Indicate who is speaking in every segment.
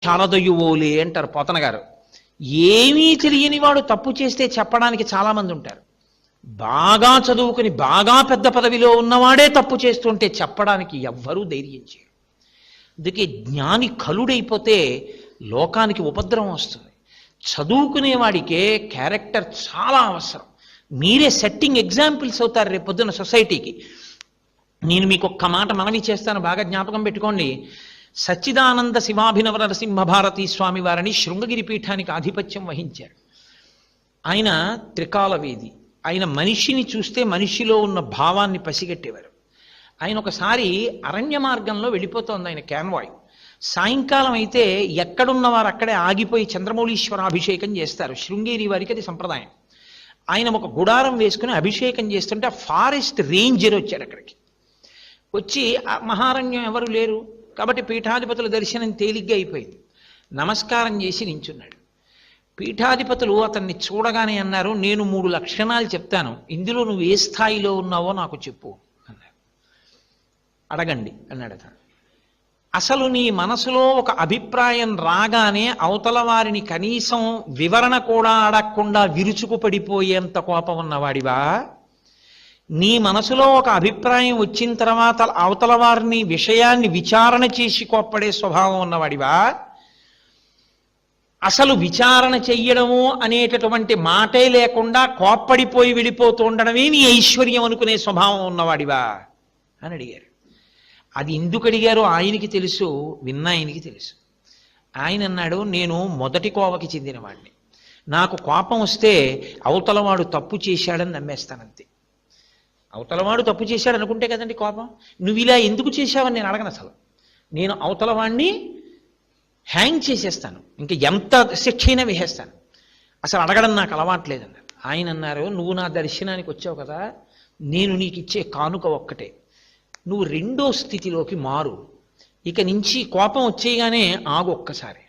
Speaker 1: శారదయువోలే అంటారు పోతన గారు. ఏమీ తెలియని వాడు తప్పు చేస్తే చెప్పడానికి చాలామంది ఉంటారు. బాగా చదువుకుని బాగా పెద్ద పదవిలో ఉన్నవాడే తప్పు చేస్తుంటే చెప్పడానికి ఎవ్వరూ ధైర్యం చేయరు. అందుకే జ్ఞాని కలుడైపోతే లోకానికి ఉపద్రవం వస్తుంది. చదువుకునేవాడికే క్యారెక్టర్ చాలా అవసరం. మీరే సెట్టింగ్ ఎగ్జాంపుల్స్ అవుతారు రేపు పొద్దున్న సొసైటీకి. నేను మీకు ఒక్క మాట మనవి చేస్తాను, బాగా జ్ఞాపకం పెట్టుకోండి. సచ్చిదానంద శివాభినవ నరసింహ భారతీ స్వామి వారిని శృంగగిరి పీఠానికి ఆధిపత్యం వహించారు. ఆయన త్రికాలవేది. ఆయన మనిషిని చూస్తే మనిషిలో ఉన్న భావాన్ని పసిగట్టేవారు. ఆయన ఒకసారి అరణ్య మార్గంలో వెళ్ళిపోతోంది ఆయన క్యాన్వాయ్. సాయంకాలం అయితే ఎక్కడున్నవారు అక్కడే ఆగిపోయి చంద్రమౌళీశ్వరాభిషేకం చేస్తారు. శృంగేరి వారికి అది సంప్రదాయం. ఆయన ఒక గుడారం వేసుకుని అభిషేకం చేస్తుంటే ఆ ఫారెస్ట్ రేంజర్ వచ్చాడు అక్కడికి. వచ్చి ఆ మహారణ్యం ఎవరు లేరు కాబట్టి పీఠాధిపతుల దర్శనం తేలిగ్గా అయిపోయింది. నమస్కారం చేసి నించున్నాడు. పీఠాధిపతులు అతన్ని చూడగానే అన్నారు, నేను 3 లక్షణాలు చెప్తాను, ఇందులో నువ్వు ఏ స్థాయిలో ఉన్నావో నాకు చెప్పు అన్నారు. అడగండి అన్నాడు అతను. అసలు నీ మనసులో ఒక అభిప్రాయం రాగానే అవతల వారిని కనీసం వివరణ కూడా అడగకుండా విరుచుకుపడిపోయేంత కోపం ఉన్నవాడివా? నీ మనసులో ఒక అభిప్రాయం వచ్చిన తర్వాత అవతల వారిని విషయాన్ని విచారణ చేసి కోప్పడే స్వభావం ఉన్నవాడివా? అసలు విచారణ చెయ్యడము అనేటటువంటి మాటే లేకుండా కోప్పడిపోయి వెళ్ళిపోతూ ఉండడమే నీ ఐశ్వర్యం అనుకునే స్వభావం ఉన్నవాడివా అని అడిగారు. అది ఎందుకు అడిగారో ఆయనకి తెలుసు, విన్న ఆయనకి తెలుసు. ఆయన అన్నాడు, నేను మొదటి కోవకి చెందినవాడిని. నాకు కోపం వస్తే అవతలవాడు తప్పు చేశాడని నమ్మేస్తానంతే. అవతలవాడు తప్పు చేశాడు అనుకుంటే కదండి కోపం. నువ్వు ఇలా ఎందుకు చేశావని నేను అడగను. అసలు నేను అవతలవాడిని హ్యాంగ్ చేసేస్తాను, ఇంకా ఎంత శిక్ష అయినా వేసేస్తాను. అసలు అడగడం నాకు అలవాట్లేదన్నారు. ఆయన అన్నారు, నువ్వు నా దర్శనానికి వచ్చావు కదా, నేను నీకు ఇచ్చే కానుక ఒక్కటే, నువ్వు 2వ స్థితిలోకి మారు. ఇక నుంచి కోపం వచ్చేయగానే ఆగు ఒక్కసారి.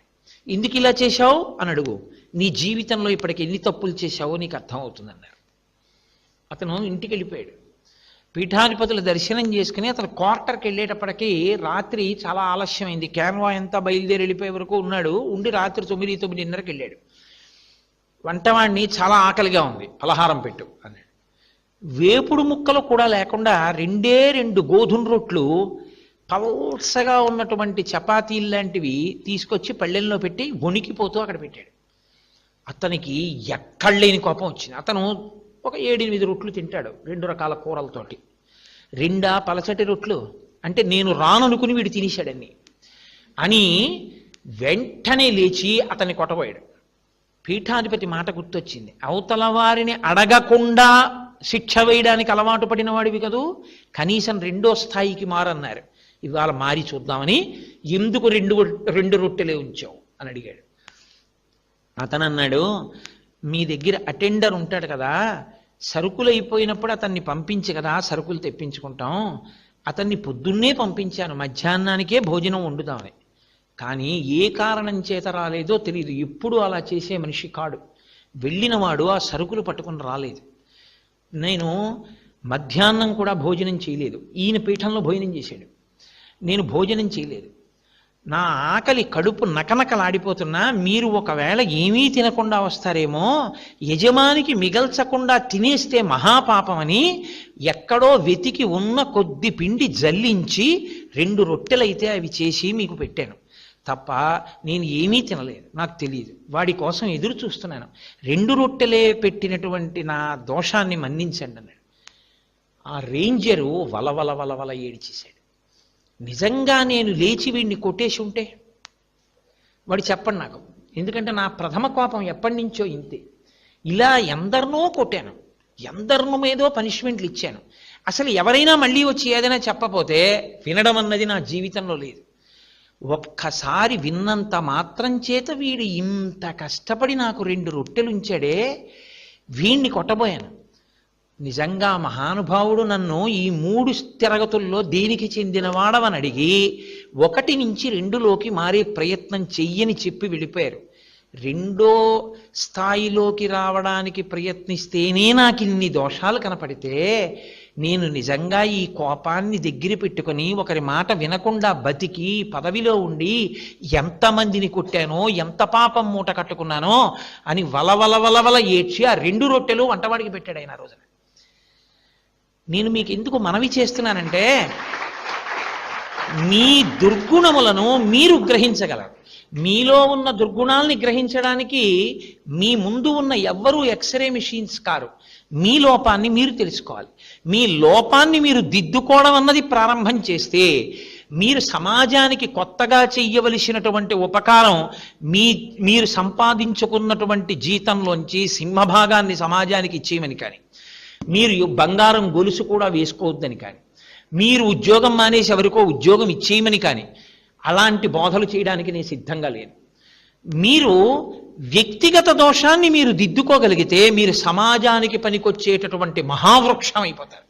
Speaker 1: ఎందుకు ఇలా చేశావు అని అడుగు. నీ జీవితంలో ఇప్పటికి ఎన్ని తప్పులు చేశావో నీకు అర్థమవుతుందన్నారు. అతను ఇంటికి వెళ్ళిపోయాడు. పీఠాధిపతుల దర్శనం చేసుకుని అతను క్వార్టర్కి వెళ్ళేటప్పటికీ రాత్రి చాలా ఆలస్యమైంది. క్యాన్వాయ్ అంతా బయలుదేరి వెళ్ళిపోయే వరకు ఉన్నాడు. ఉండి రాత్రి 9:30కి వెళ్ళాడు. వంటవాడిని చాలా ఆకలిగా ఉంది, పలహారం పెట్టు అన్నాడు. వేపుడు ముక్కలు కూడా లేకుండా 2 గోధుమ రొట్లు పల్సగా ఉన్నటువంటి చపాతీలు లాంటివి తీసుకొచ్చి పళ్ళెల్లో పెట్టి వణికిపోతూ అక్కడ పెట్టాడు. అతనికి ఎక్కడలేని కోపం వచ్చింది. అతను ఒక 7-8 రొట్లు తింటాడు 2 రకాల కూరలతోటి. 2 పలచటి రొట్లు అంటే నేను రాననుకుని వీడు తినేశాడని అని వెంటనే లేచి అతన్ని కొట్టబోయాడు. పీఠాధిపతి మాట గుర్తొచ్చింది, అవతల వారిని అడగకుండా శిక్ష వేయడానికి అలవాటు పడిన వాడివి కదూ, కనీసం 2వ స్థాయికి మారన్నారు. ఇవాళ మారి చూద్దామని, ఎందుకు 2 రొట్టెలే ఉంచావు అని అడిగాడు. అతను అన్నాడు, మీ దగ్గర అటెండర్ ఉంటాడు కదా, సరుకులు అయిపోయినప్పుడు అతన్ని పంపించి కదా సరుకులు తెప్పించుకుంటాం. అతన్ని పొద్దున్నే పంపించాను, మధ్యాహ్నానికే భోజనం వండుదామని. కానీ ఏ కారణం చేత రాలేదో తెలియదు. ఎప్పుడు అలా చేసే మనిషి కాడు. వెళ్ళినవాడు ఆ సరుకులు పట్టుకుని రాలేదు. నేను మధ్యాహ్నం కూడా భోజనం చేయలేదు. ఈయన పీఠంలో భోజనం చేశాడు, నేను భోజనం చేయలేదు. నా ఆకలి కడుపు నకనకలాడిపోతున్నా, మీరు ఒకవేళ ఏమీ తినకుండా వస్తారేమో, యజమానికి మిగల్చకుండా తినేస్తే మహాపాపమని ఎక్కడో వెతికి ఉన్న కొద్ది పిండి జల్లించి 2 రొట్టెలైతే అవి చేసి మీకు పెట్టాను తప్ప నేను ఏమీ తినలేదు. నాకు తెలియదు. వాడి కోసం ఎదురు చూస్తున్నాను. 2 రొట్టెలే పెట్టినటువంటి నా దోషాన్ని మన్నించండి అన్నాడు. ఆ రేంజరు వలవల వలవల ఏడిచేశాడు. నిజంగా నేను లేచి వీడిని కొట్టేసి ఉంటే, వాడు చెప్పండి నాకు, ఎందుకంటే నా ప్రథమ కోపం ఎప్పటి నుంచో ఇంతే. ఇలా ఎందరినో కొట్టాను, ఎందరినో ఏదో పనిష్మెంట్లు ఇచ్చాను. అసలు ఎవరైనా మళ్ళీ వచ్చి ఏదైనా చెప్పపోతే వినడం అన్నది నా జీవితంలో లేదు. ఒక్కసారి విన్నంత మాత్రం చేత వీడు ఇంత కష్టపడి నాకు 2 రొట్టెలు ఉంచాడే, వీణ్ణి కొట్టబోయాను. నిజంగా మహానుభావుడు నన్ను ఈ 3 తరగతుల్లో దేనికి చెందినవాడవని అడిగి 1 నుంచి 2లోకి మారే ప్రయత్నం చెయ్యని చెప్పి వెళ్ళిపోయారు. 2వ స్థాయిలోకి రావడానికి ప్రయత్నిస్తేనే నాకు ఇన్ని దోషాలు కనపడితే నేను నిజంగా ఈ కోపాన్ని దగ్గర పెట్టుకుని ఒకరి మాట వినకుండా బతికి పదవిలో ఉండి ఎంతమందిని కొట్టానో, ఎంత పాపం మూట కట్టుకున్నానో అని వలవల ఏడ్చి ఆ 2 రొట్టెలు వంటవాడికి పెట్టాడు ఆయన ఆ రోజున. నేను మీకు ఎందుకు మనవి చేస్తున్నానంటే, మీ దుర్గుణములను మీరు గ్రహించగలరు. మీలో ఉన్న దుర్గుణాలని గ్రహించడానికి మీ ముందు ఉన్న ఎవ్వరూ ఎక్స్రే మిషన్స్ కారు. మీ లోపాన్ని మీరు తెలుసుకోవాలి. మీ లోపాన్ని మీరు దిద్దుకోవడం అన్నది ప్రారంభం చేస్తే మీరు సమాజానికి కొత్తగా చెయ్యవలసినటువంటి ఉపకారం మీరు సంపాదించుకున్నటువంటి జీతంలోంచి సింహభాగాన్ని సమాజానికి ఇచ్చేయమని కానీ, మీరు బంగారం గొలుసు కూడా వేసుకోవద్దని కానీ, మీరు ఉద్యోగం మానేసి ఎవరికో ఉద్యోగం ఇచ్చేయమని కానీ అలాంటి బోధలు చేయడానికి నేను సిద్ధంగా లేను. మీరు వ్యక్తిగత దోషాన్ని మీరు దిద్దుకోగలిగితే మీరు సమాజానికి పనికొచ్చేటటువంటి మహావృక్షం అయిపోతారు.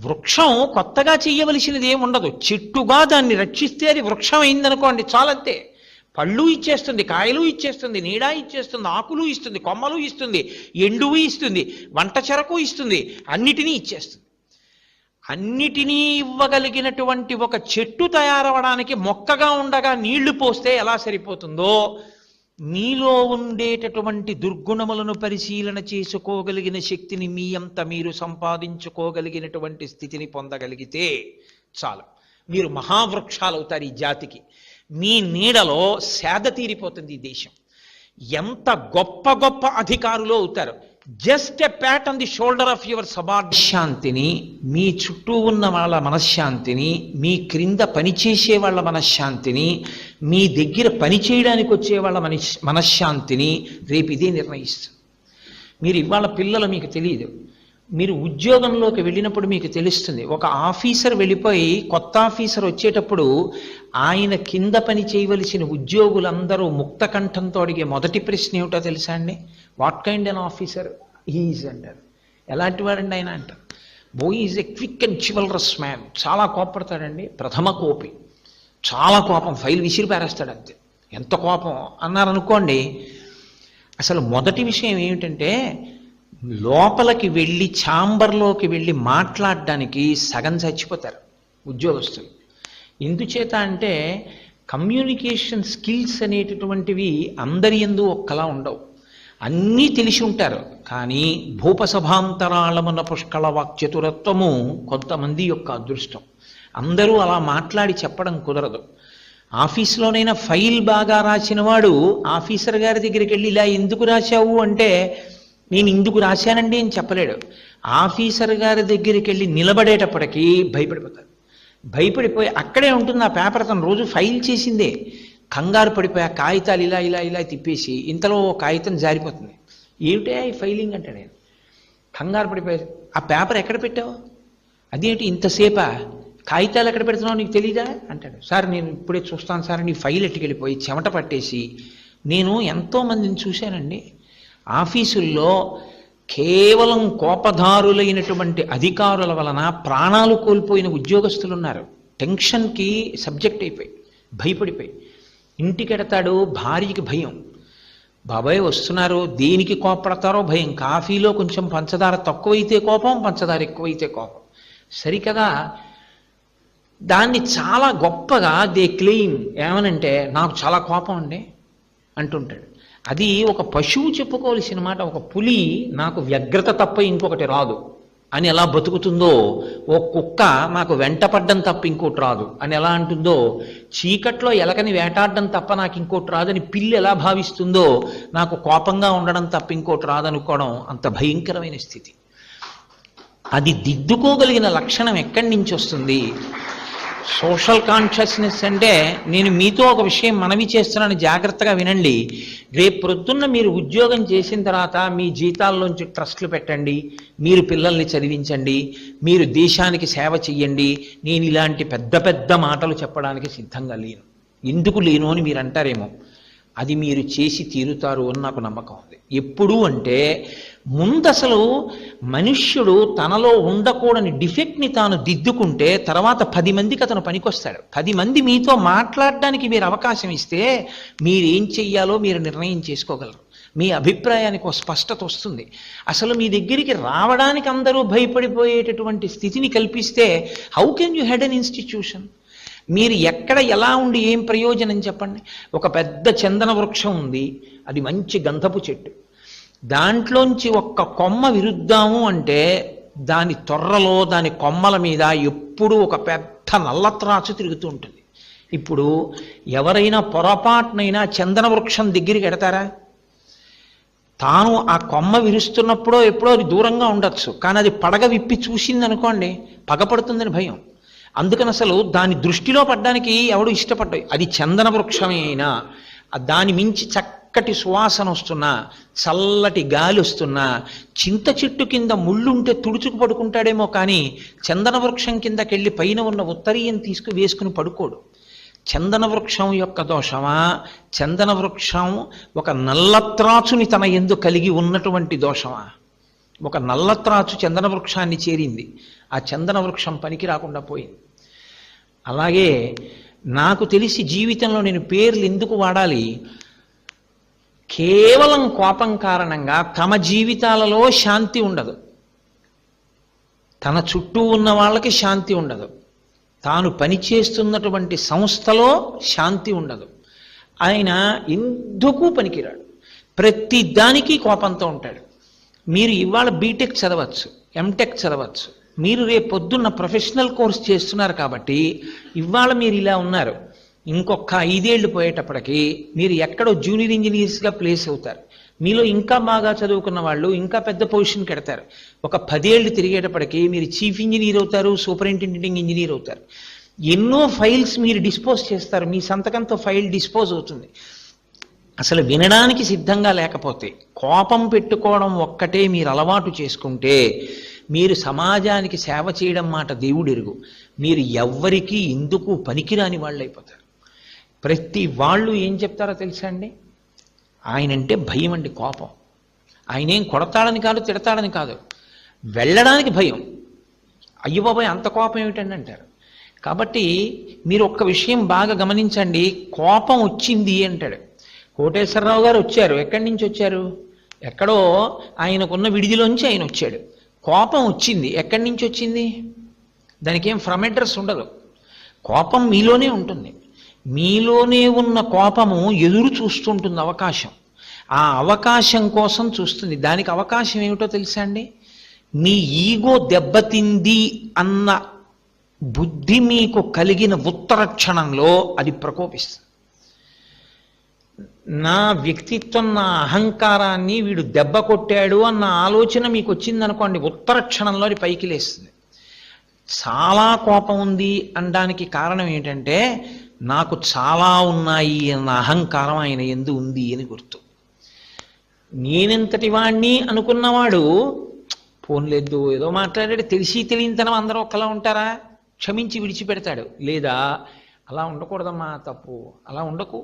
Speaker 1: వృక్షం కొత్తగా చెయ్యవలసినది ఏమి ఉండదు. చెట్టుగా దాన్ని రక్షిస్తే అది వృక్షం అయిందనుకోండి, చాలంతే. పళ్ళు ఇచ్చేస్తుంది, కాయలు ఇచ్చేస్తుంది, నీడ ఇచ్చేస్తుంది, ఆకులు ఇస్తుంది, కొమ్మలు ఇస్తుంది, ఎండువు ఇస్తుంది, వంట చెరకు ఇస్తుంది, అన్నిటినీ ఇచ్చేస్తుంది. అన్నిటినీ ఇవ్వగలిగినటువంటి ఒక చెట్టు తయారవడానికి మొక్కగా ఉండగా నీళ్లు పోస్తే ఎలా సరిపోతుందో, మీలో ఉండేటటువంటి దుర్గుణములను పరిశీలన చేసుకోగలిగిన శక్తిని మీ అంత మీరు సంపాదించుకోగలిగినటువంటి స్థితిని పొందగలిగితే చాలు. మీరు మహావృక్షాలు అవుతారు ఈ జాతికి. మీ నీడలో సేద తీరిపోతుంది ఈ దేశం. ఎంత గొప్ప గొప్ప అధికారులు అవుతారు. Just a Pat on the shoulder of your శాంతిని, మీ చుట్టూ ఉన్న వాళ్ళ మనశ్శాంతిని, మీ క్రింద పనిచేసే వాళ్ళ మనశ్శాంతిని, మీ దగ్గర పని చేయడానికి వచ్చే వాళ్ళ మనశ్శాంతిని రేపు ఇదే నిర్ణయిస్తుంది. మీరు ఇవాళ పిల్లలు మీకు తెలియదు, మీరు ఉద్యోగంలోకి వెళ్ళినప్పుడు మీకు తెలుస్తుంది. ఒక ఆఫీసర్ వెళ్ళిపోయి కొత్త ఆఫీసర్ వచ్చేటప్పుడు ఆయన కింద పని చేయవలసిన ఉద్యోగులందరూ ముక్త కంఠంతో అడిగే మొదటి ప్రశ్న ఏమిటో తెలుసా అండి? What kind an officer he is అంటారు. ఎలాంటి వాడండి ఆయన అంటారు. Boy is a quick and chivalrous man. చాలా కోపడతాడండి, ప్రథమ కోపి, చాలా కోపం, ఫైల్ విసిరి పారేస్తాడు అంతే. ఎంత కోపం అన్నారనుకోండి. అసలు మొదటి విషయం ఏమిటంటే, లోపలికి వెళ్ళి ఛాంబర్లోకి వెళ్ళి మాట్లాడడానికి సగం చచ్చిపోతారు ఉద్యోగస్తులు. ఎందుచేత అంటే కమ్యూనికేషన్ స్కిల్స్ అనేటటువంటివి అందరి యందు ఒక్కలా ఉండవు. అన్నీ తెలిసి ఉంటారు, కానీ భూపసభాంతరాళమున పుష్కళ వాక్చతురత్వము కొంతమంది యొక్క అదృష్టం. అందరూ అలా మాట్లాడి చెప్పడం కుదరదు. ఆఫీస్లోనైనా ఫైల్ బాగా రాసిన వాడు ఆఫీసర్ గారి దగ్గరికి వెళ్ళి ఇలా ఎందుకు రాశావు అంటే నేను ఇందుకు రాశానండి అని చెప్పలేడు. ఆఫీసర్ గారి దగ్గరికి వెళ్ళి నిలబడేటప్పటికీ భయపడిపోతాడు. భయపడిపోయి అక్కడే ఉంటుంది ఆ పేపర్, తను రోజు ఫైల్ చేసిందే. కంగారు పడిపోయి ఆ కాగితాలు ఇలా ఇలా ఇలా తిప్పేసి ఇంతలో కాగితం జారిపోతుంది. ఏమిటే ఈ ఫైలింగ్ అంటే, నేను కంగారు పడిపోయి ఆ పేపర్ ఎక్కడ పెట్టావు, అదేంటి ఇంతసేపా, కాగితాలు ఎక్కడ పెడుతున్నావు నీకు తెలీదా అంటాడు. సార్ నేను ఇప్పుడే చూస్తాను సార్, నీ ఫైల్ ఎట్టుకెళ్ళిపోయి చెమట పట్టేసి. నేను ఎంతోమందిని చూశానండి ఆఫీసుల్లో కేవలం కోపదారులైనటువంటి అధికారుల వలన ప్రాణాలు కోల్పోయిన ఉద్యోగస్తులు ఉన్నారు. టెన్షన్కి సబ్జెక్ట్ అయిపోయి భయపడిపోయి. ఇంటికెడతాడు, భార్యకి భయం, బాబాయ్ వస్తున్నారు, దేనికి కోపడతారో భయం. కాఫీలో కొంచెం పంచదార తక్కువైతే కోపం, పంచదార ఎక్కువైతే కోపం. సరికదా దాన్ని చాలా గొప్పగా దే క్లెయిమ్ ఏమనంటే, నాకు చాలా కోపం అండి అంటుంటాడు. అది ఒక పశువు చెప్పుకోవాల్సిన మాట. ఒక పులి నాకు వ్యగ్రత తప్ప ఇంకొకటి రాదు అని ఎలా బతుకుతుందో, ఓ కుక్క నాకు వెంటపడ్డం తప్ప ఇంకోటి రాదు అని ఎలా అంటుందో, చీకట్లో ఎలకని వేటాడడం తప్ప నాకు ఇంకోటి రాదని పిల్లి ఎలా భావిస్తుందో, నాకు కోపంగా ఉండడం తప్ప ఇంకోటి రాదనుకోవడం అంత భయంకరమైన స్థితి. అది దిద్దుకోగలిగిన లక్షణం ఎక్కడి నుంచి వస్తుంది? సోషల్ కాన్షియస్నెస్ అంటే, నేను మీతో ఒక విషయం మనవి చేస్తున్నాను, జాగ్రత్తగా వినండి. రేపు ప్రొద్దున్న మీరు ఉద్యోగం చేసిన తర్వాత మీ జీతాల్లోంచి ట్రస్ట్లు పెట్టండి, మీరు పిల్లల్ని చదివించండి, మీరు దేశానికి సేవ చెయ్యండి. నేను ఇలాంటి పెద్ద పెద్ద మాటలు చెప్పడానికి సిద్ధంగా లేను. ఎందుకు లేను అని మీరు అంటారేమో, అది మీరు చేసి తీరుతారు అని నాకు నమ్మకం ఉంది. ఎప్పుడు అంటే, ముందు అసలు మనుష్యుడు తనలో ఉండకూడని డిఫెక్ట్ని తాను దిద్దుకుంటే తర్వాత 10 మందికి అతను పనికొస్తాడు. 10 మంది మీతో మాట్లాడడానికి మీరు అవకాశం ఇస్తే మీరేం చెయ్యాలో మీరు నిర్ణయం చేసుకోగలరు. మీ అభిప్రాయానికి ఒక స్పష్టత వస్తుంది. అసలు మీ దగ్గరికి రావడానికి అందరూ భయపడిపోయేటటువంటి స్థితిని కల్పిస్తే how can you head an institution? మీరు ఎక్కడ ఎలా ఉండి ఏం ప్రయోజనం చెప్పండి? ఒక పెద్ద చందన వృక్షం ఉంది, అది మంచి గంధపు చెట్టు. దాంట్లోంచి ఒక్క కొమ్మ విరుద్దాము అంటే దాని తొర్రలో దాని కొమ్మల మీద ఎప్పుడూ ఒక పెద్ద నల్లత్రాచు తిరుగుతూ ఉంటుంది. ఇప్పుడు ఎవరైనా పొరపాటునైనా చందన వృక్షం దగ్గరికి ఎడతారా? తాను ఆ కొమ్మ విరుస్తున్నప్పుడో ఎప్పుడో అది దూరంగా ఉండొచ్చు, కానీ అది పడగ విప్పి చూసింది అనుకోండి, పగపడుతుందని భయం. అందుకని అసలు దాని దృష్టిలో పడ్డానికి ఎవడు ఇష్టపడ్డాయి. అది చందన వృక్షమే అయినా దాని మించి చక్కటి సువాసన వస్తున్నా, చల్లటి గాలి వస్తున్నా, చింత చెట్టు కింద ముళ్ళుంటే తుడుచుకు పడుకుంటాడేమో కానీ చందన వృక్షం కిందకెళ్ళి పైన ఉన్న ఉత్తరీయం వేసుకుని పడుకోడు. చందన వృక్షం యొక్క దోషమా, చందన వృక్షం ఒక నల్లత్రాచుని తన యందు కలిగి ఉన్నటువంటి దోషమా? ఒక నల్లత్రాచు చందన వృక్షాన్ని చేరింది, ఆ చందన వృక్షం పనికి రాకుండా పోయింది. అలాగే నాకు తెలిసి జీవితంలో నేను పేర్లు ఎందుకు వాడాలి? కేవలం కోపం కారణంగా తమ జీవితాలలో శాంతి ఉండదు, తన చుట్టూ ఉన్న వాళ్ళకి శాంతి ఉండదు, తాను పనిచేస్తున్నటువంటి సంస్థలో శాంతి ఉండదు. ఆయన ఎందుకు పనికిరాడు, ప్రతి దానికి కోపంతో ఉంటాడు. మీరు ఇవాళ బీటెక్ చదవచ్చు, ఎంటెక్ చదవచ్చు, మీరు రేపు పొద్దున్న ప్రొఫెషనల్ కోర్స్ చేస్తున్నారు కాబట్టి ఇవాళ మీరు ఇలా ఉన్నారు. ఇంకొక 5 ఏళ్ళు పోయేటప్పటికి మీరు ఎక్కడో జూనియర్ ఇంజనీర్స్గా ప్లేస్ అవుతారు. మీలో ఇంకా బాగా చదువుకున్న వాళ్ళు ఇంకా పెద్ద పొజిషన్కి ఎడతారు. ఒక 10 ఏళ్ళు తిరిగేటప్పటికి మీరు చీఫ్ ఇంజనీర్ అవుతారు, సూపరింటెండెంట్ ఇంజనీర్ అవుతారు. ఎన్నో ఫైల్స్ మీరు డిస్పోజ్ చేస్తారు, మీ సంతకంతో ఫైల్ డిస్పోజ్ అవుతుంది. అసలు వినడానికి సిద్ధంగా లేకపోతే కోపం పెట్టుకోవడం ఒక్కటే మీరు అలవాటు చేసుకుంటే మీరు సమాజానికి సేవ చేయడం మాట దేవుడెరుగు. మీరు ఎవ్వరికీ ఎందుకు పనికిరాని వాళ్ళు అయిపోతారు. ప్రతి వాళ్ళు ఏం చెప్తారో తెలుసా అండి? ఆయనంటే భయం అండి, కోపం. ఆయనేం కొడతాడని కాదు, తిడతాడని కాదు, వెళ్ళడానికి భయం. అయ్యో బాబాయ్ అంత కోపం ఏమిటండి అంటారు. కాబట్టి మీరు ఒక్క విషయం బాగా గమనించండి. కోపం వచ్చింది అంటాడు. కోటేశ్వరరావు గారు వచ్చారు, ఎక్కడి నుంచి వచ్చారు? ఎక్కడో ఆయనకున్న విడిదిలోంచి ఆయన వచ్చాడు. కోపం వచ్చింది, ఎక్కడి నుంచి వచ్చింది? దానికి ఏం ఫ్రమ్ అడ్రస్ ఉండదు. కోపం మీలోనే ఉంటుంది. మీలోనే ఉన్న కోపము ఎదురు చూస్తుంటుంది అవకాశం. ఆ అవకాశం కోసం చూస్తుంది. దానికి అవకాశం ఏమిటో తెలుసా అండి? మీ ఈగో దెబ్బతింది అన్న బుద్ధి మీకు కలిగిన ఉత్తర క్షణంలో అది ప్రకోపిస్తుంది. నా వ్యక్తిత్వం, నా అహంకారాన్ని వీడు దెబ్బ కొట్టాడు అన్న ఆలోచన మీకు వచ్చిందనుకోండి, ఉత్తర క్షణంలో అది పైకి లేస్తుంది. చాలా కోపం ఉంది అనడానికి కారణం ఏంటంటే నాకు చాలా ఉన్నాయి అన్న అహంకారం ఆయన ఎందు ఉంది అని గుర్తు. నేనెంతటి వాణ్ణి అనుకున్నవాడు పోన్లేదు ఏదో మాట్లాడాడు, తెలిసి తెలియనితనం అందరూ ఒకలా ఉంటారా? క్షమించి విడిచిపెడతాడు. లేదా అలా ఉండకూడదమ్మా, తప్పు, అలా ఉండకు,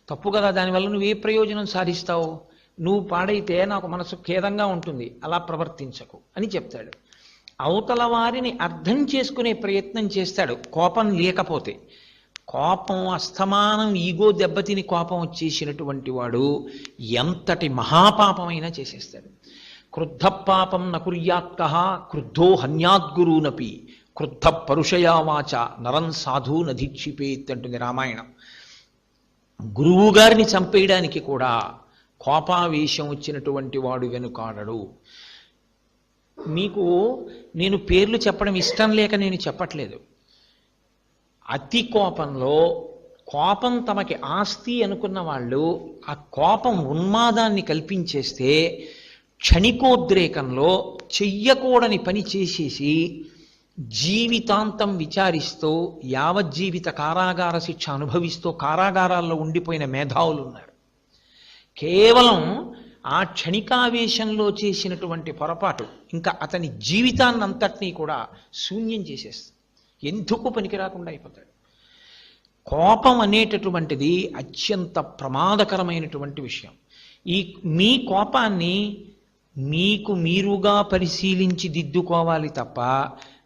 Speaker 1: తప్పు కదా, దానివల్ల నువ్వు ఏ ప్రయోజనం సాధిస్తావు, నువ్వు పాడైతే నాకు మనసు ఖేదంగా ఉంటుంది, అలా ప్రవర్తించకు అని చెప్తాడు. అవతల వారిని అర్థం చేసుకునే ప్రయత్నం చేస్తాడు కోపం లేకపోతే. కోపం అస్తమానం ఈగో దెబ్బతిని కోపం వచ్చేసినటువంటి వాడు ఎంతటి మహాపాపమైనా చేసేస్తాడు. క్రుద్ధ పాపం నకుర్యాత్కః క్రుద్ధో హన్యాద్గురూనపి క్రుద్ధ పరుషయా వాచ నరం సాధు నధీక్షిపేత్ అంటుంది రామాయణం. గురువు గారిని చంపేయడానికి కూడా కోపావేశం వచ్చినటువంటి వాడు వెనుకాడడు. మీకు నేను పేర్లు చెప్పడం ఇష్టం లేక నేను చెప్పట్లేదు. అతి కోపంలో కోపం తమకి ఆస్తి అనుకున్న వాళ్ళు ఆ కోపం ఉన్మాదాన్ని కల్పించేస్తే క్షణికోద్రేకంలో చెయ్యకూడని పని చేసేసి జీవితాంతం విచారిస్తూ యావజ్జీవిత కారాగార శిక్ష అనుభవిస్తూ కారాగారాల్లో ఉండిపోయిన మేధావులు ఉన్నారు. కేవలం ఆ క్షణికావేశంలో చేసినటువంటి పొరపాటు ఇంకా అతని జీవితాన్నంతటినీ కూడా శూన్యం చేసేస్తుంది, ఎందుకు పనికి రాకుండా అయిపోతాడు. కోపం అనేటటువంటిది అత్యంత ప్రమాదకరమైనటువంటి విషయం. మీ కోపాన్ని మీకు మీరుగా పరిశీలించి దిద్దుకోవాలి తప్ప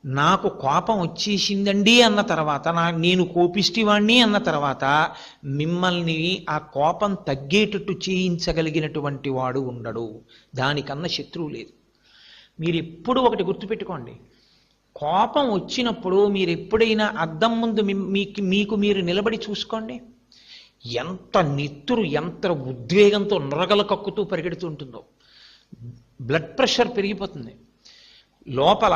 Speaker 1: నాకు కోపం వచ్చేసిందండి అన్న తర్వాత నేను కోపిష్టివాణ్ణి అన్న తర్వాత మిమ్మల్ని ఆ కోపం తగ్గేటట్టు చేయించగలిగినటువంటి వాడు ఉండడు. దానికన్నా శత్రువు లేదు. మీరు ఎప్పుడు ఒకటి గుర్తుపెట్టుకోండి, కోపం వచ్చినప్పుడు మీరు ఎప్పుడైనా అద్దం ముందు మీకు మీరు నిలబడి చూసుకోండి. ఎంత నెత్తురు, ఎంత ఉద్వేగంతో నొరగలు కక్కుతూ పరిగెడుతుంటుందో. బ్లడ్ ప్రెషర్ పెరిగిపోతుంది. లోపల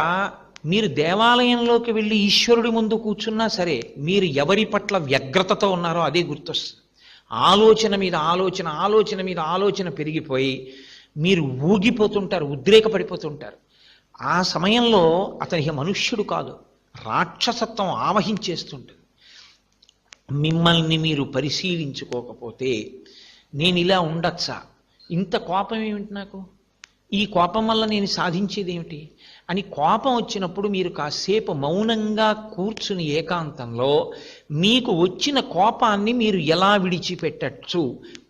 Speaker 1: మీరు దేవాలయంలోకి వెళ్ళి ఈశ్వరుడి ముందు కూర్చున్నా సరే, మీరు ఎవరి పట్ల వ్యగ్రతతో ఉన్నారో అదే గుర్తొస్తుంది. ఆలోచన మీద ఆలోచన, ఆలోచన మీద ఆలోచన పెరిగిపోయి మీరు ఊగిపోతుంటారు, ఉద్రేకపడిపోతుంటారు. ఆ సమయంలో అతనికి మనుష్యుడు కాదు, రాక్షసత్వం ఆవహించేస్తుంటుంది. మిమ్మల్ని మీరు పరిశీలించుకోకపోతే నేను ఇలా ఉండొచ్చా, ఇంత కోపం ఏమిటి నాకు, ఈ కోపం వల్ల నేను సాధించేది ఏమిటి అని కోపం వచ్చినప్పుడు మీరు కాసేపు మౌనంగా కూర్చుని ఏకాంతంలో మీకు వచ్చిన కోపాన్ని మీరు ఎలా విడిచిపెట్టచ్చు,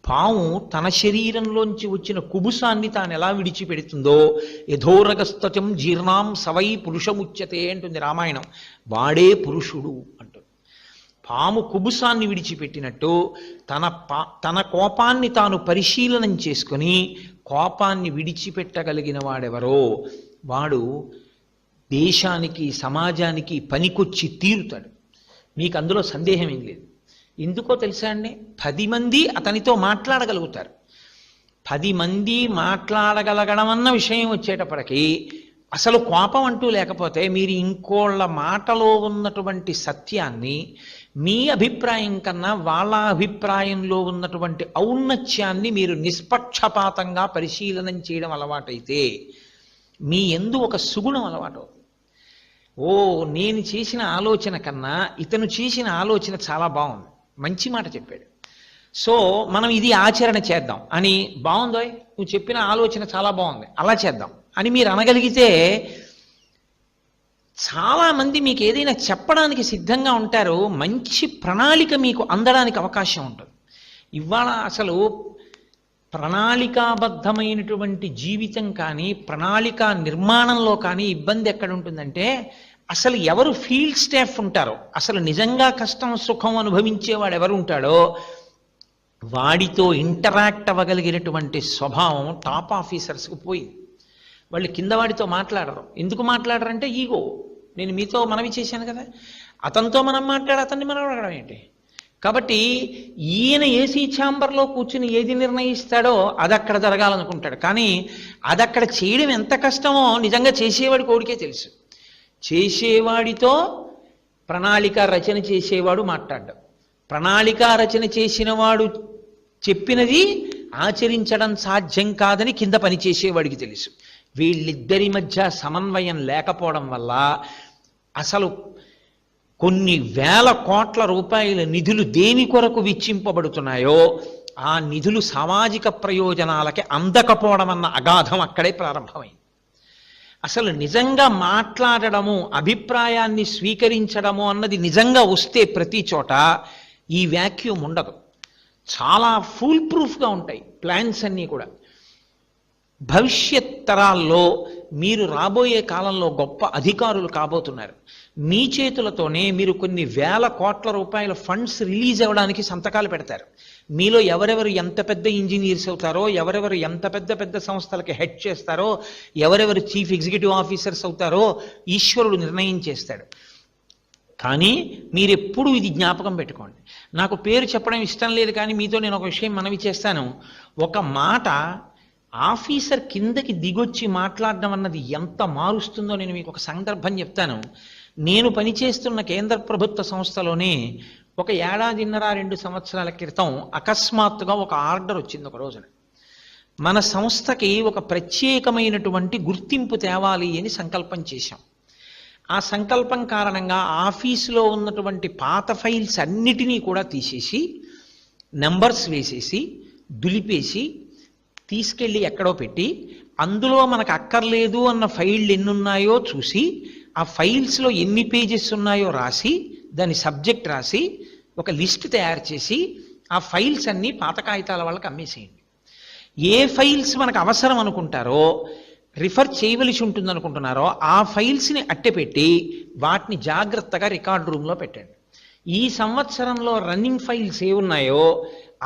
Speaker 1: పాము తన శరీరంలోంచి వచ్చిన కుబుసాన్ని తాను ఎలా విడిచిపెడుతుందో, యథోరగస్తచం జీర్ణాం సవై పురుషముచ్యతే అంటుంది రామాయణం. వాడే పురుషుడు అంటుంది. పాము కుబుసాన్ని విడిచిపెట్టినట్టు తన కోపాన్ని తాను పరిశీలనం చేసుకుని కోపాన్ని విడిచిపెట్టగలిగిన వాడెవరో వాడు దేశానికి, సమాజానికి పనికొచ్చి తీరుతాడు. మీకు అందులో సందేహం ఏం లేదు. ఎందుకో తెలుసా అండి, 10 మంది అతనితో మాట్లాడగలుగుతారు. 10 మంది మాట్లాడగలగడం అన్న విషయం వచ్చేటప్పటికీ అసలు కోపం అంటూ లేకపోతే మీరు ఇంకోళ్ళ మాటలో ఉన్నటువంటి సత్యాన్ని మీ అభిప్రాయం కన్నా వాళ్ళ అభిప్రాయంలో ఉన్నటువంటి ఔన్నత్యాన్ని మీరు నిష్పక్షపాతంగా పరిశీలనం చేయడం అలవాటైతే మీ యందు ఒక సుగుణం అలవాటు. ఓ, నేను చేసిన ఆలోచన కన్నా ఇతను చేసిన ఆలోచన చాలా బాగుంది, మంచి మాట చెప్పాడు, సో మనం ఇది ఆచరణ చేద్దాం అని, బాగుందోయ్ నువ్వు చెప్పిన ఆలోచన చాలా బాగుంది అలా చేద్దాం అని మీరు అనగలిగితే చాలామంది మీకు ఏదైనా చెప్పడానికి సిద్ధంగా ఉంటారు. మంచి ప్రణాళిక మీకు అందడానికి అవకాశం ఉంటుంది. ఇవాళ అసలు ప్రణాళికాబద్ధమైనటువంటి జీవితం కానీ, ప్రణాళిక నిర్మాణంలో కానీ ఇబ్బంది ఎక్కడ ఉంటుందంటే, అసలు ఎవరు ఫీల్డ్ స్టాఫ్ ఉంటారో, అసలు నిజంగా కష్టం సుఖం అనుభవించేవాడు ఎవరు ఉంటాడో వాడితో ఇంటరాక్ట్ అవ్వగలిగినటువంటి స్వభావం టాప్ ఆఫీసర్స్కి పోయింది. వాళ్ళు కింద వాడితో మాట్లాడరు. ఎందుకు మాట్లాడరంటే ఈగో. నేను మీతో మనవి చేశాను కదా, అతనితో మనం అతన్ని మనం అడగడం ఏంటి. కాబట్టి ఈయన ఏసీ ఛాంబర్లో కూర్చుని ఏది నిర్ణయిస్తాడో అది అక్కడ జరగాలనుకుంటాడు. కానీ అది అక్కడ చేయడం ఎంత కష్టమో నిజంగా చేసేవాడి కోడికే తెలుసు. చేసేవాడితో ప్రణాళిక రచన చేసేవాడు మాట్లాడ్డాడు, ప్రణాళిక రచన చేసిన వాడు చెప్పినది ఆచరించడం సాధ్యం కాదని కింద పని చేసేవాడికి తెలుసు. వీళ్ళిద్దరి మధ్య సమన్వయం లేకపోవడం వల్ల అసలు కొన్ని వేల కోట్ల రూపాయల నిధులు దేని కొరకు వెచ్చింపబడుతున్నాయో ఆ నిధులు సామాజిక ప్రయోజనాలకి అందకపోవడం అన్న అగాధం అక్కడే ప్రారంభమైంది. అసలు నిజంగా మాట్లాడడము, అభిప్రాయాన్ని స్వీకరించడము అన్నది నిజంగా వస్తే ప్రతి చోట ఈ వ్యాక్యూమ్ ఉండదు. చాలా ఫుల్ ప్రూఫ్గా ఉంటాయి ప్లాన్స్ అన్నీ కూడా. భవిష్యత్ తరాల్లో మీరు రాబోయే కాలంలో గొప్ప అధికారులు కాబోతున్నారు. మీ చేతులతోనే మీరు కొన్ని వేల కోట్ల రూపాయల ఫండ్స్ రిలీజ్ అవ్వడానికి సంతకాలు పెడతారు. మీలో ఎవరెవరు ఎంత పెద్ద ఇంజనీర్స్ అవుతారో, ఎవరెవరు ఎంత పెద్ద పెద్ద సంస్థలకి హెడ్ చేస్తారో, ఎవరెవరు చీఫ్ ఎగ్జిక్యూటివ్ ఆఫీసర్స్ అవుతారో ఈశ్వరుడు నిర్ణయం చేస్తాడు. కానీ మీరెప్పుడు ఇది జ్ఞాపకం పెట్టుకోండి. నాకు పేరు చెప్పడం ఇష్టం లేదు, కానీ మీతో నేను ఒక విషయం మనవి చేస్తాను. ఒక మాట ఆఫీసర్ కిందకి దిగొచ్చి మాట్లాడడం అన్నది ఎంత మారుస్తుందో నేను మీకు ఒక సందర్భం చెప్తాను. నేను పనిచేస్తున్న కేంద్ర ప్రభుత్వ సంస్థలోనే ఒక 1.5-2 సంవత్సరాల క్రితం అకస్మాత్తుగా ఒక ఆర్డర్ వచ్చింది. ఒక రోజున మన సంస్థకి ఒక ప్రత్యేకమైనటువంటి గుర్తింపు తేవాలి అని సంకల్పం చేశాం. ఆ సంకల్పం కారణంగా ఆఫీసులో ఉన్నటువంటి పాత ఫైల్స్ అన్నిటినీ కూడా తీసేసి, నెంబర్స్ వేసేసి, దులిపేసి తీసుకెళ్ళి ఎక్కడో పెట్టి, అందులో మనకు అక్కర్లేదు అన్న ఫైళ్ళు ఎన్నున్నాయో చూసి, ఆ ఫైల్స్లో ఎన్ని పేజెస్ ఉన్నాయో రాసి, దాని సబ్జెక్ట్ రాసి ఒక లిస్ట్ తయారు చేసి ఆ ఫైల్స్ అన్నీ పాత కాగితాల వాళ్ళకి అమ్మేసేయండి. ఏ ఫైల్స్ మనకు అవసరం అనుకుంటారో రిఫర్ చేయవలసి ఉంటుంది అనుకుంటున్నారో ఆ ఫైల్స్ని అట్టెపెట్టి వాటిని జాగ్రత్తగా రికార్డ్ రూమ్లో పెట్టండి. ఈ సంవత్సరంలో రన్నింగ్ ఫైల్స్ ఏ ఉన్నాయో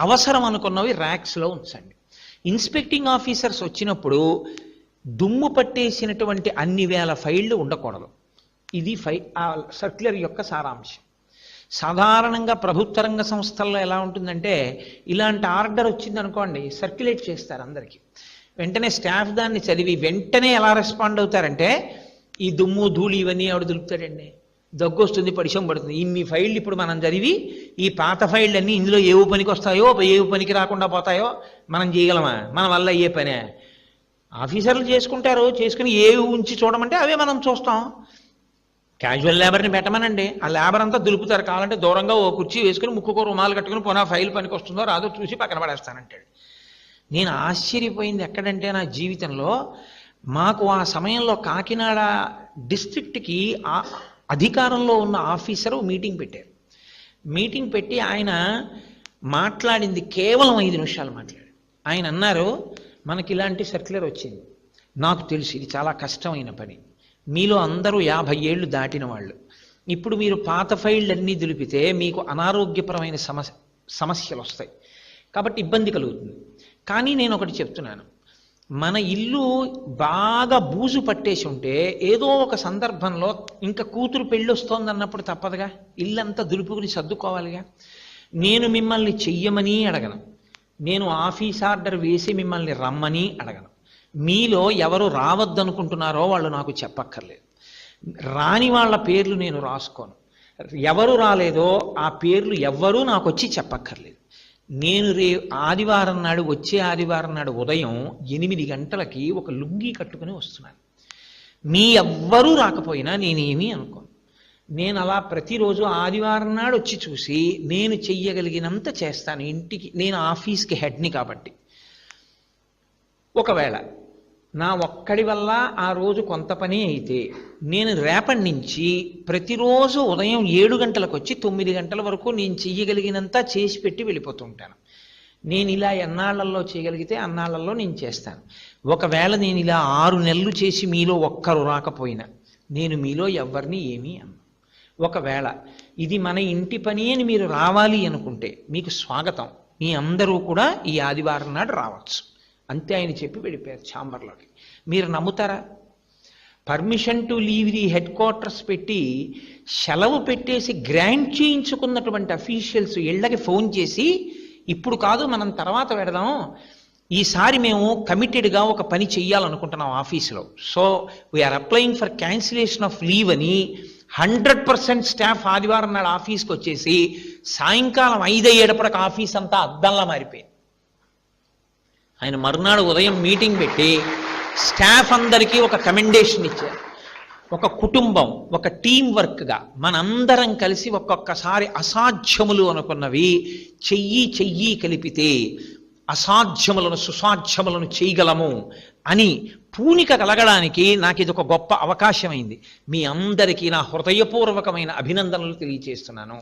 Speaker 1: అవసరం అనుకున్నవి ర్యాక్స్లో ఉంచండి. ఇన్స్పెక్టింగ్ ఆఫీసర్స్ వచ్చినప్పుడు దుమ్ము పట్టేసినటువంటి అన్ని వేల ఫైళ్ళు ఉండకూడదు. ఇది సర్క్యులర్ యొక్క సారాంశం. సాధారణంగా ప్రభుత్వ రంగ సంస్థల్లో ఎలా ఉంటుందంటే ఇలాంటి ఆర్డర్ వచ్చింది అనుకోండి, సర్క్యులేట్ చేస్తారు అందరికీ. వెంటనే స్టాఫ్ దాన్ని చదివి వెంటనే ఎలా రెస్పాండ్ అవుతారంటే, ఈ దుమ్ము ధూళి ఇవన్నీ ఆవిడ దులుపుతాడండి, దగ్గు వస్తుంది, పరిచయం పడుతుంది, ఇన్ని ఫైళ్ళు ఇప్పుడు మనం చదివి ఈ పాత ఫైళ్ళన్నీ ఇందులో ఏవు పనికి వస్తాయో ఏవు పనికి రాకుండా పోతాయో మనం చేయగలమా? మన వల్ల అయ్యే పనే. ఆఫీసర్లు చేసుకుంటారు, చేసుకుని ఏవి ఉంచి చూడమంటే అవే మనం చూస్తాం. క్యాజువల్ లేబర్ని పెట్టమనండి, ఆ లేబర్ అంతా దులుపుతారు, కావాలంటే దూరంగా ఓ కుర్చీ వేసుకుని ముక్కుకో రుమాలు కట్టుకుని పోనా ఫైల్ పనికి వస్తుందో రాదో చూసి పక్కన పడేస్తానంటాడు. నేను ఆశ్చర్యపోయింది ఎక్కడంటే, నా జీవితంలో మాకు ఆ సమయంలో కాకినాడ డిస్ట్రిక్ట్కి అధికారంలో ఉన్న ఆఫీసరు మీటింగ్ పెట్టారు. మీటింగ్ పెట్టి ఆయన మాట్లాడింది కేవలం 5 నిమిషాలు మాట్లాడారు. ఆయన అన్నారు, మనకి ఇలాంటి సర్క్యులర్ వచ్చింది, నాకు తెలుసు ఇది చాలా కష్టమైన పని, మీలో అందరూ 50 ఏళ్ళు దాటిన వాళ్ళు, ఇప్పుడు మీరు పాత ఫైళ్ళన్నీ దులిపితే మీకు అనారోగ్యపరమైన సమస్యలు వస్తాయి, కాబట్టి ఇబ్బంది కలుగుతుంది. కానీ నేను ఒకటి చెప్తున్నాను, మన ఇల్లు బాగా బూజు పట్టేసి ఉంటే ఏదో ఒక సందర్భంలో ఇంకా కూతురు పెళ్ళి వస్తోంది అన్నప్పుడు తప్పదుగా, ఇల్లంతా దులుపుకుని సర్దుకోవాలిగా. నేను మిమ్మల్ని చెయ్యమని అడగను, నేను ఆఫీస్ ఆర్డర్ వేసి మిమ్మల్ని రమ్మని అడగను. మీలో ఎవరు రావద్దనుకుంటున్నారో వాళ్ళు నాకు చెప్పక్కర్లేదు. రాని వాళ్ళ పేర్లు నేను రాసుకోను. ఎవరు రాలేదో ఆ పేర్లు ఎవ్వరూ నాకు వచ్చి చెప్పక్కర్లేదు. నేను ఆదివారం నాడు, వచ్చే ఆదివారం నాడు ఉదయం 8 గంటలకి ఒక లుంగీ కట్టుకుని వస్తున్నాను. మీ ఎవ్వరూ రాకపోయినా నేనేమీ అనుకోను. నేను అలా ప్రతిరోజు ఆదివారం నాడు వచ్చి చూసి నేను చెయ్యగలిగినంత చేస్తాను. ఇంటికి నేను ఆఫీస్కి హెడ్ని కాబట్టి. ఒకవేళ నా ఒక్కడి వల్ల ఆ రోజు కొంత పని అయితే నేను రేపటి నుంచి ప్రతిరోజు ఉదయం 7 గంటలకు వచ్చి 9 గంటల వరకు నేను చెయ్యగలిగినంత చేసి పెట్టి వెళ్ళిపోతుంటాను. నేను ఇలా ఎన్నాళ్లలో చేయగలిగితే అన్నాళ్లలో నేను చేస్తాను. ఒకవేళ నేను ఇలా 6 నెలలు చేసి మీలో ఒక్కరు రాకపోయినా నేను మీలో ఎవరిని ఏమీ అన్నా. ఒకవేళ ఇది మన ఇంటి పని అని మీరు రావాలి అనుకుంటే మీకు స్వాగతం, మీ అందరూ కూడా ఈ ఆదివారం నాడు రావచ్చు అంతే ఆయన చెప్పి వెళ్ళిపోయారు ఛాంబర్లోకి. మీరు నమ్ముతారా? Permission to leave the head quarters పెట్టి సెలవు పెట్టేసి గ్రాంట్ చేయించుకున్నటువంటి అఫీషియల్స్ ఇళ్ళకి ఫోన్ చేసి, ఇప్పుడు కాదు మనం తర్వాత పెడదాం, ఈసారి మేము కమిటెడ్గా ఒక పని చెయ్యాలనుకుంటున్నాం ఆఫీసులో, so we're applying for cancellation of leave అని 100% స్టాఫ్ ఆదివారం నాడు ఆఫీస్కి వచ్చేసి సాయంకాలం 5 అయ్యేటప్పటికి ఆఫీస్ అంతా అద్దంలా మారిపోయింది. ఆయన మరునాడు ఉదయం మీటింగ్ పెట్టి స్టాఫ్ అందరికీ ఒక కమెండేషన్ ఇచ్చారు. ఒక కుటుంబం, ఒక టీం వర్క్గా మనందరం కలిసి ఒక్కొక్కసారి అసాధ్యములు అనుకున్నవి చెయ్యి కలిపితే అసాధ్యములను సుసాధ్యములను చేయగలము అని పూనిక కలగడానికి నాకు ఇది ఒక గొప్ప అవకాశమైంది. మీ అందరికీ నా హృదయపూర్వకమైన అభినందనలు తెలియజేస్తున్నాను.